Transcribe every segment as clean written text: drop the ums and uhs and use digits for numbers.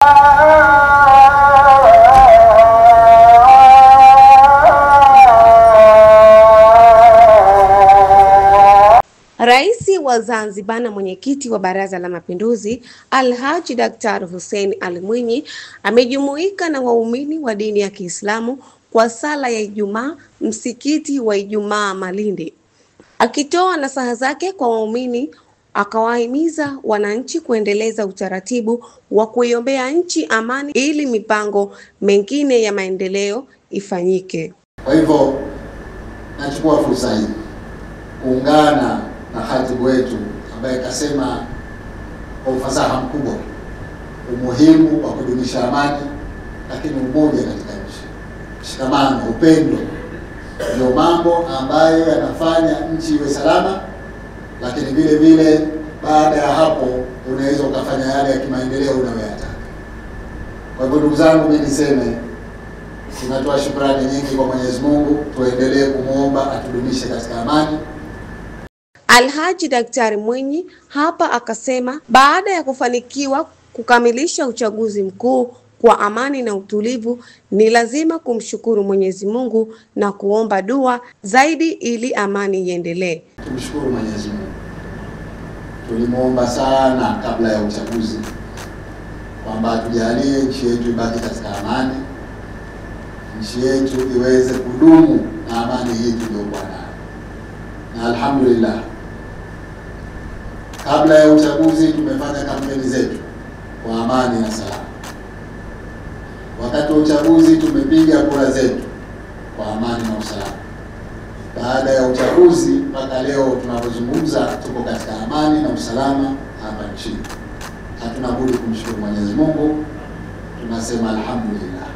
Rais wa Zanzibar na mwenyekiti wa Baraza la Mapinduzi Alhaji Daktari Hussein Ali Mwinyi amejumuika na waumini wa dini ya Kiislamu kwa sala ya Ijumaa msikiti wa Ijumaa Malindi. Akitoa nasaha zake kwa waumini, akawahimiza wananchi kuendeleza utaratibu wa kuiombea nchi amani ili mipango mengine ya maendeleo ifanyike. Kwa hivyo nachukua fursa hii kuungana na khatibu wetu ambaye kasema kwa ufasaha mkubwa umuhimu wa kudumisha amani, lakini umoja katika nchi, mshikamano, upendo ndio mambo ambayo yanafanya nchi iwe salama, lakini vile vile baada ya hapo unaweza ukafanya yale ya kimaendeleo unayoyataka. Kwa hivyo ndugu zangu, mimi niseme tunatoa shukrani nyingi kwa Mwenyezi Mungu, tuendelee kumuomba atudumishe katika amani. Alhaji Daktari Mwinyi hapa akasema baada ya kufanikiwa kukamilisha uchaguzi mkuu kwa amani na utulivu, ni lazima kumshukuru Mwenyezi Mungu na kuomba dua zaidi ili amani iendelee. Tumshukuru Mwenyezi Mungu. Tulimuomba sana kabla ya uchaguzi kwamba tujalie nchi yetu ibaki katika amani, nchi yetu iweze kudumu na amani hii tuliyokuwa nayo. Na alhamdulillah, kabla ya uchaguzi tumefanya kampeni zetu kwa amani na salama. Wakati wa uchaguzi tumepiga kura zetu kwa amani na usalama. Baada ya uchaguzi mpaka leo tunapozungumza tuko katika amani na usalama hapa nchini. Hatuna budi kumshukuru Mwenyezi Mungu, tunasema alhamdulillah.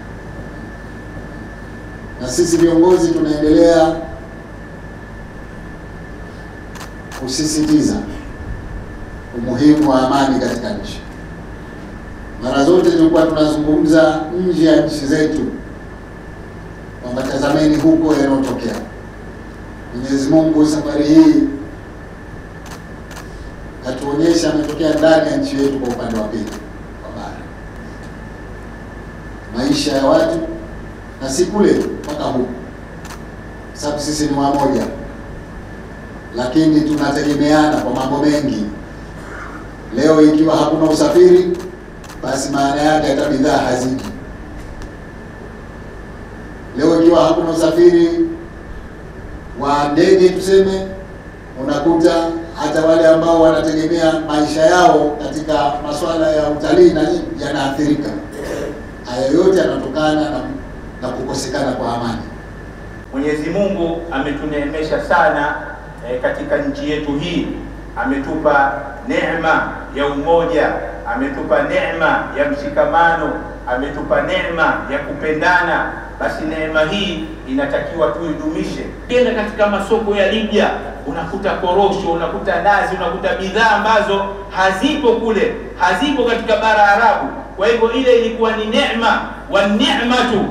Na sisi viongozi tunaendelea kusisitiza umuhimu wa amani katika nchi. Mara zote tulikuwa tunazungumza nje ya nchi zetu kwamba tazameni huko yanayotokea. Mwenyezi Mungu safari hii katuonyesha ametokea ndani ya nchi yetu kwa upande wa pili, kwa bara. Maisha ya watu na si kule mpaka huku, sababu sisi ni wamoja, lakini tunategemeana kwa mambo mengi. Leo ikiwa hakuna usafiri, basi maana yake hata bidhaa haziji. Leo ikiwa hakuna usafiri wa ndege tuseme, unakuta hata wale ambao wanategemea maisha yao katika masuala ya utalii na nini yanaathirika. Haya yote yanatokana na kukosekana kwa amani. Mwenyezi Mungu ametuneemesha sana katika nchi yetu hii. Ametupa neema ya umoja, ametupa neema ya mshikamano, ametupa neema ya kupendana. Basi neema hii inatakiwa tuidumishe. Tena katika masoko ya Libya unakuta korosho, unakuta nazi, unakuta bidhaa ambazo hazipo kule, hazipo katika bara Arabu. Kwa hivyo ile ilikuwa ni neema, wa ni'matu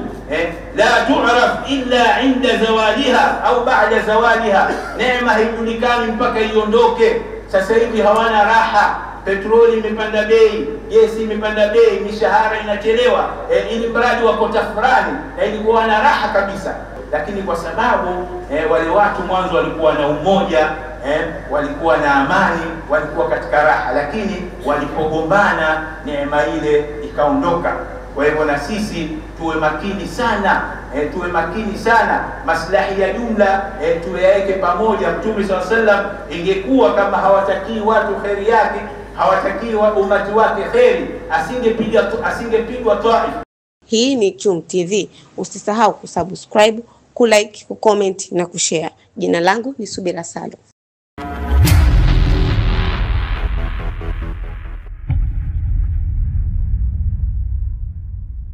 la tu'raf illa inda zawaliha au ba'da zawaliha. Neema haijulikani mpaka iondoke. Sasa hivi hawana raha, petroli imepanda bei, gesi imepanda bei, mishahara inachelewa, ili mradi wako tafurani, na ilikuwa na raha kabisa. Lakini kwa sababu wale watu mwanzo walikuwa na umoja, walikuwa na amani, walikuwa katika raha, lakini walipogombana neema ile ikaondoka. Kwa hivyo na sisi tuwe makini sana, tuwe makini sana, maslahi ya jumla tuyaweke pamoja. Mtume SAW ingekuwa kama hawatakii watu kheri yake, hawatakii umati wake kheri, asingepigwa Taif. Hii ni Chum TV. Usisahau kusubscribe, kulike, kucomment na kushare. Jina langu ni Subira Salo.